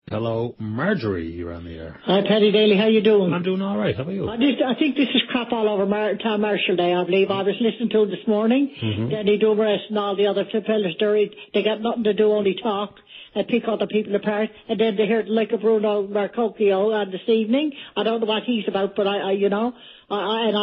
Hello, Marjorie, you're on the air. Hi, Paddy Daly, how you doing? I'm doing all right. How about you? I think this is crap all over Tom Marshall Day, I believe. I was listening to it this morning. Danny Dumars and all the other fellas there, they got nothing to do, only talk and pick other people apart. And then they heard like a Bruno Marcocchio this evening. I don't know what he's about, but I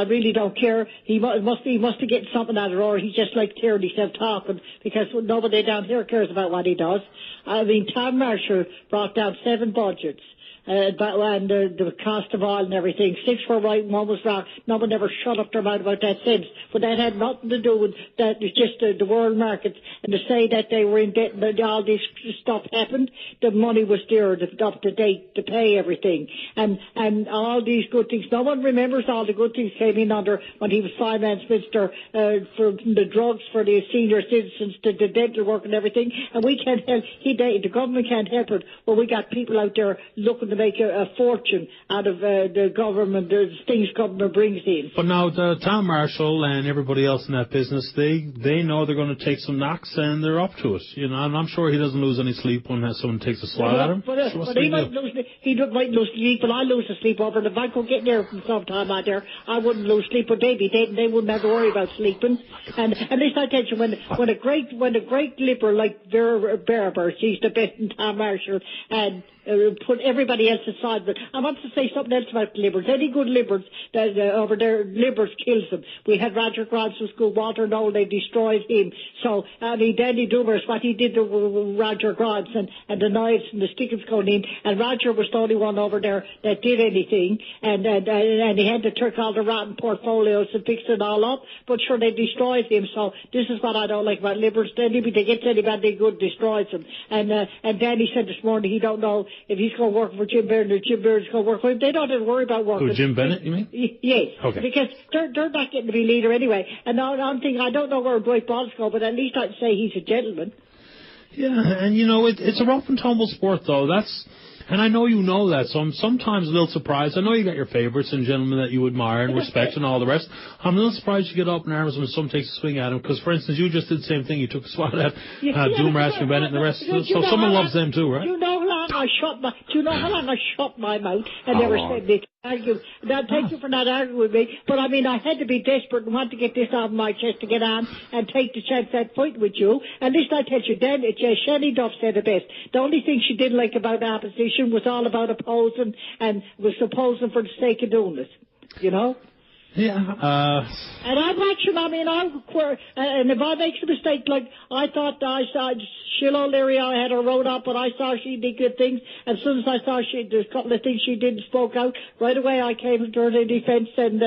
really don't care. He must be getting something out of it, or he's just like tearing himself talking, because nobody down here cares about what he does. I mean, Tom Marshall brought down 7 budgets. And the cost of oil and everything. 6 were right and 1 was wrong. No one ever shut up their mouth about that since. But that had nothing to do with that. It's just the world markets. And to say that they were in debt and all this stuff happened, the money was there up to date to pay everything. And all these good things. No one remembers all the good things came in under when he was finance minister, for the drugs for the senior citizens, to the dental work and everything. And we can't help, the government can't help it. But we got people out there looking to make a fortune out of the government, the things government brings in. But now Tom Marshall and everybody else in that business, they know they're going to take some knocks and they're up to it. You know, and I'm sure he doesn't lose any sleep when someone takes a swat at him. But he might lose sleep, but I lose the sleep over. And if I could get there from some time out there, I wouldn't lose sleep. But they wouldn't have to worry about sleeping. And at least I tell you, when a great liberal like Vera Berber, she's the best in Tom Marshall, and put everybody else aside. But I want to say something else about Liberals. Any good Liberals that over there, Liberals kills them. We had Roger Grants was good. Walter Noel, they destroyed him. So, I mean, Danny Dumars, what he did to Roger Grants and the knives and the stickers going in, and Roger was the only one over there that did anything, and he had to turn all the rotten portfolios and fix it all up, but sure, they destroyed him. So this is what I don't like about Liberals. They get anybody good, destroys them. And Danny said this morning he don't know if he's going to work for Jim Bennett or Jim Bennett's going to work for him. They don't have to worry about working. Who, Jim Bennett, you mean? Yes. Okay. Because they're not getting to be leader anyway. And now I'm thinking, I don't know where Dwight Ball's go, but at least I'd say he's a gentleman. Yeah, and you know, it's a rough and tumble sport, though. And I know you know that, so I'm sometimes a little surprised. I know you got your favourites and gentlemen that you admire and respect and all the rest. I'm a little surprised you get up in arms when someone takes a swing at him, because, for instance, you just did the same thing. You took a swat at Dumars, Bennett, and the rest. So someone loves them too, right? Do you know how long I shut my mouth and never said this? Argue. Now, thank you for not arguing with me, but I mean, I had to be desperate and want to get this off my chest to get on and take the chance at fight with you. And this I tell you, then Shelley Duff said it best. The only thing she didn't like about the opposition was all about opposing and was opposing for the sake of doing it. You know? Yeah. And I'm watching, and if I make a mistake, like I thought Sheila O'Leary, I had her wrote up, but I saw she did good things. As soon as I saw there's a couple of things she did and spoke out, right away I came to her defense, and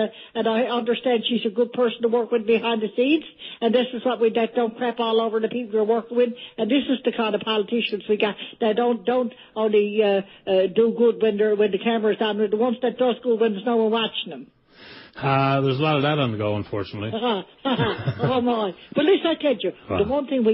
I understand she's a good person to work with behind the scenes. And this is what that don't crap all over the people we're working with. And this is the kind of politicians we got that don't only do good when the camera's on, the ones that does good when there's no one watching them. There's a lot of that on the go, unfortunately. Oh, my. But listen, I tell you, the one thing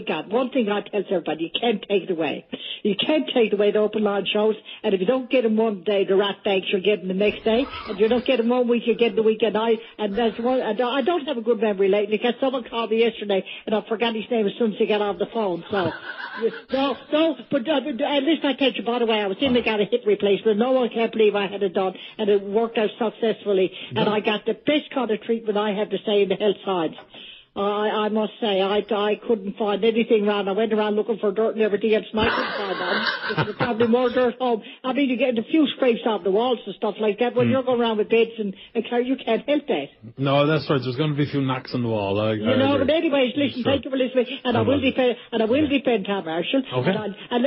I tell everybody, you can't take it away. You can't take away the open line shows, and if you don't get them one day, the rat bags, you'll get them the next day. If you don't get them 1 week, you get them the weekend. I don't have a good memory lately, because someone called me yesterday, and I forgot his name as soon as he got off the phone, so... but listen, I tell you, by the way, I was in the got a hip replacement. No one can't believe I had it done, and it worked out successfully, and I got the best kind of treatment I have to say in the health science. I must say, I couldn't find anything wrong. I went around looking for dirt and everything else, and I couldn't find that. There's probably more dirt home. I mean, you get a few scrapes off the walls and stuff like that. When you're going around with beds and you can't help that. No, that's right. There's going to be a few knocks on the wall. But anyways, listen, sure. Thank you for listening, and I will defend Tom Marshall. Okay. And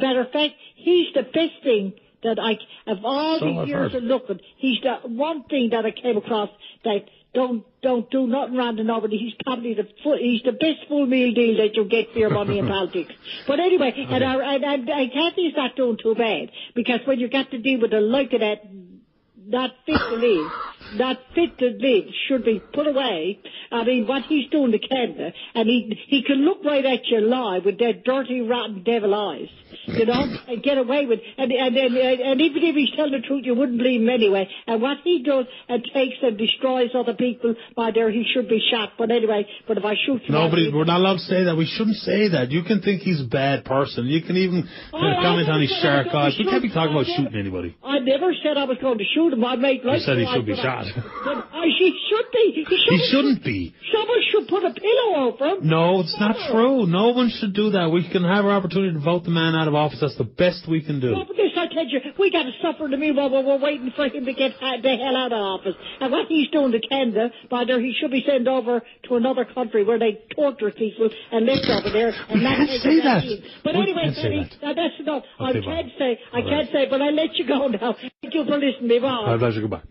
matter of fact, he's the best thing that of all the years of looking, he's the one thing that I came across that don't do nothing wrong to nobody. He's probably he's the best full meal deal that you'll get for your money in politics. But anyway, and Kathy's not doing too bad, because when you got to deal with the like of that not fit to live, should be put away. I mean, what he's doing to Canada, and he can look right at you live with their dirty, rotten devil eyes, you know, and get away with, and even if he's telling the truth, you wouldn't believe him anyway. And what he does and takes and destroys other people, by there, he should be shot. But anyway, but if I shoot somebody... We're not allowed to say that. We shouldn't say that. You can think he's a bad person. You can even comment on his shark eyes. We can't be talking about shooting anybody. I never said I was going to shoot him. I made You said he should be shot. He should be. He shouldn't be. Someone should put a pillow over him. No, it's not true. No one should do that. We can have our opportunity to vote the man out of office. That's the best we can do. No, but this, I tell you, we got to suffer in the meanwhile while we're waiting for him to get the hell out of office. And what he's doing to Canada, by there, he should be sent over to another country where they torture people and live over there. And we can't say that. But anyway, that's enough. Okay, I can't say, but I'll let you go now. Thank you for listening. Bye. My pleasure. Goodbye.